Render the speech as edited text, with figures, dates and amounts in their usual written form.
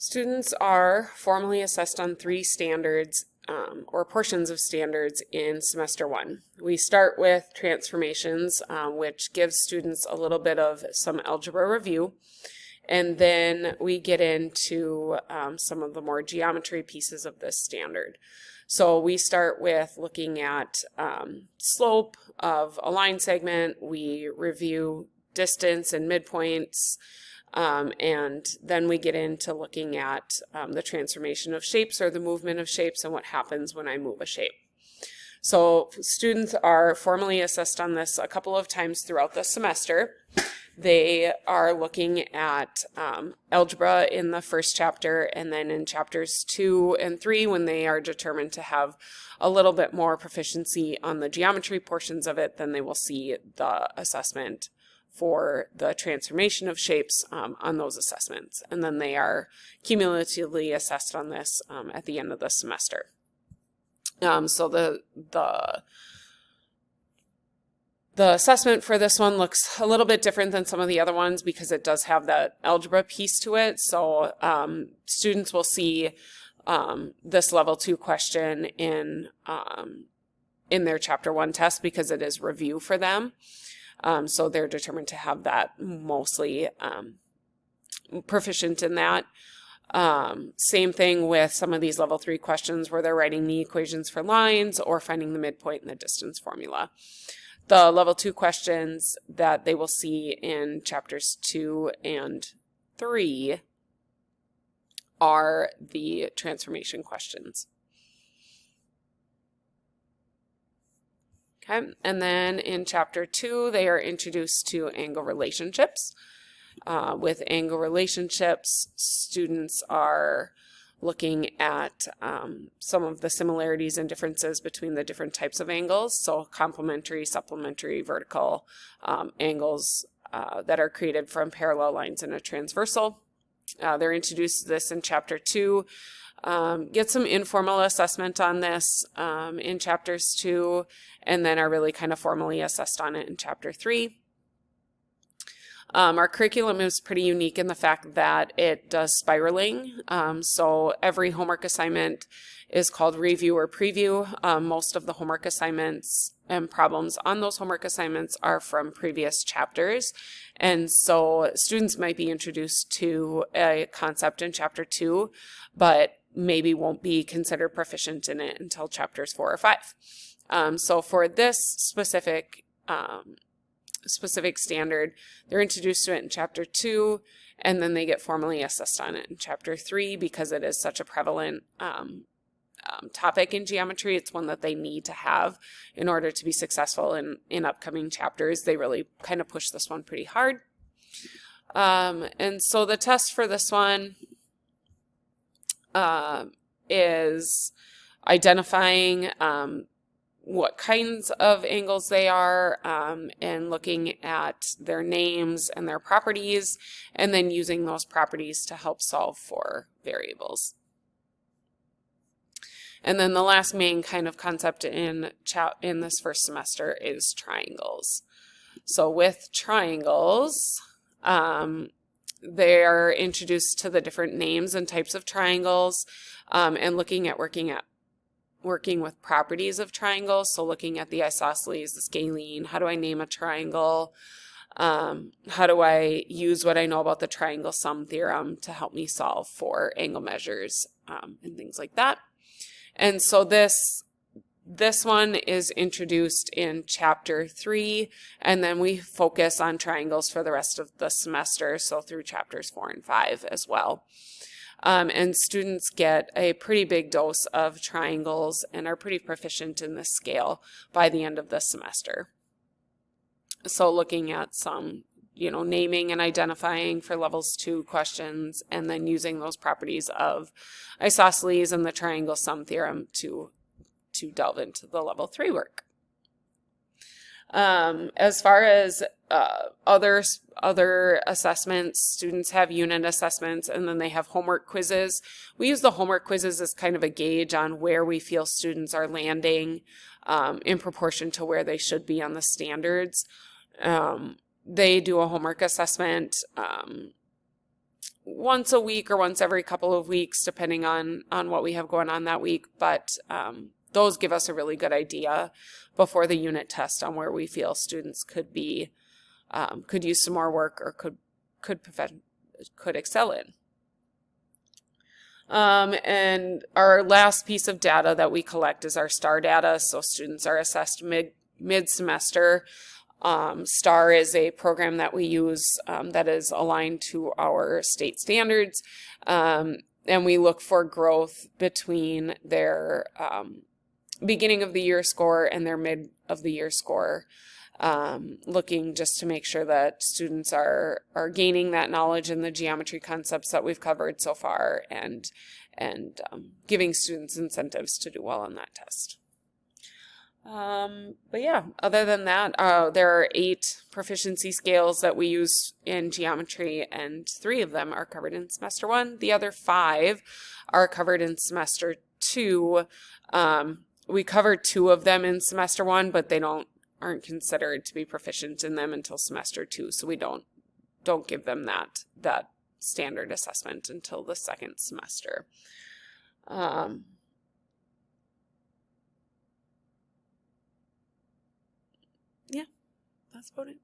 Students are formally assessed on 3 standards or portions of standards in semester 1. We start with transformations, which gives students a little bit of some algebra review, and then we get into some of the more geometry pieces of this standard. So we start with looking at slope of a line segment. We review distance and midpoints. And then we get into looking at the transformation of shapes or the movement of shapes and what happens when I move a shape. So students are formally assessed on this a couple of times throughout the semester. They are looking at algebra in the first chapter, and then in chapters 2 and 3, when they are determined to have a little bit more proficiency on the geometry portions of it, then they will see the assessment for the transformation of shapes on those assessments. And then they are cumulatively assessed on this at the end of the semester. So the assessment for this one looks a little bit different than some of the other ones because it does have that algebra piece to it. So students will see this level 2 question in their chapter 1 test because it is review for them. So they're determined to have that mostly proficient in that. Same thing with some of these level 3 questions where they're writing the equations for lines or finding the midpoint in the distance formula. The level 2 questions that they will see in chapters 2 and 3 are the transformation questions. Okay, and then in chapter 2, they are introduced to angle relationships. With angle relationships, students are looking at some of the similarities and differences between the different types of angles, so complementary, supplementary, vertical angles that are created from parallel lines in a transversal. They're introduced to this in chapter 2. Get some informal assessment on this in chapters 2, and then are really kind of formally assessed on it in chapter 3. Our curriculum is pretty unique in the fact that it does spiraling. So every homework assignment is called review or preview. Most of the homework assignments and problems on those homework assignments are from previous chapters. And so students might be introduced to a concept in chapter 2, but maybe won't be considered proficient in it until chapters 4 or 5. So for this specific standard, they're introduced to it in chapter 2, and then they get formally assessed on it in chapter 3 because it is such a prevalent topic in geometry. It's one that they need to have in order to be successful in upcoming chapters. They really kind of push this one pretty hard. And so the test for this one is identifying what kinds of angles they are and looking at their names and their properties, and then using those properties to help solve for variables. And then the last main kind of concept in this first semester is triangles. So with triangles, they are introduced to the different names and types of triangles and looking with properties of triangles. So looking at the isosceles, the scalene, how do I name a triangle? How do I use what I know about the triangle sum theorem to help me solve for angle measures and things like that. And so this one is introduced in chapter 3, and then we focus on triangles for the rest of the semester, so through chapters 4 and 5 as well. And students get a pretty big dose of triangles and are pretty proficient in this scale by the end of the semester. So looking at some, naming and identifying for levels 2 questions, and then using those properties of isosceles and the triangle sum theorem to delve into the level 3 work. As far as other assessments, students have unit assessments, and then they have homework quizzes. We use the homework quizzes as kind of a gauge on where we feel students are landing in proportion to where they should be on the standards. They do a homework assessment once a week or once every couple of weeks, depending on what we have going on that week. But those give us a really good idea before the unit test on where we feel students could be, could use some more work or could excel in. And our last piece of data that we collect is our STAR data. So students are assessed mid-semester. STAR is a program that we use that is aligned to our state standards. And we look for growth between their beginning of the year score and their mid of the year score. Looking just to make sure that students are gaining that knowledge in the geometry concepts that we've covered so far, and giving students incentives to do well on that test. But yeah, other than that, there are 8 proficiency scales that we use in geometry, and 3 of them are covered in semester 1. The other 5 are covered in semester 2. We covered 2 of them in semester 1, but they aren't considered to be proficient in them until semester 2, so we don't give them that standard assessment until the second semester. Yeah, that's about it.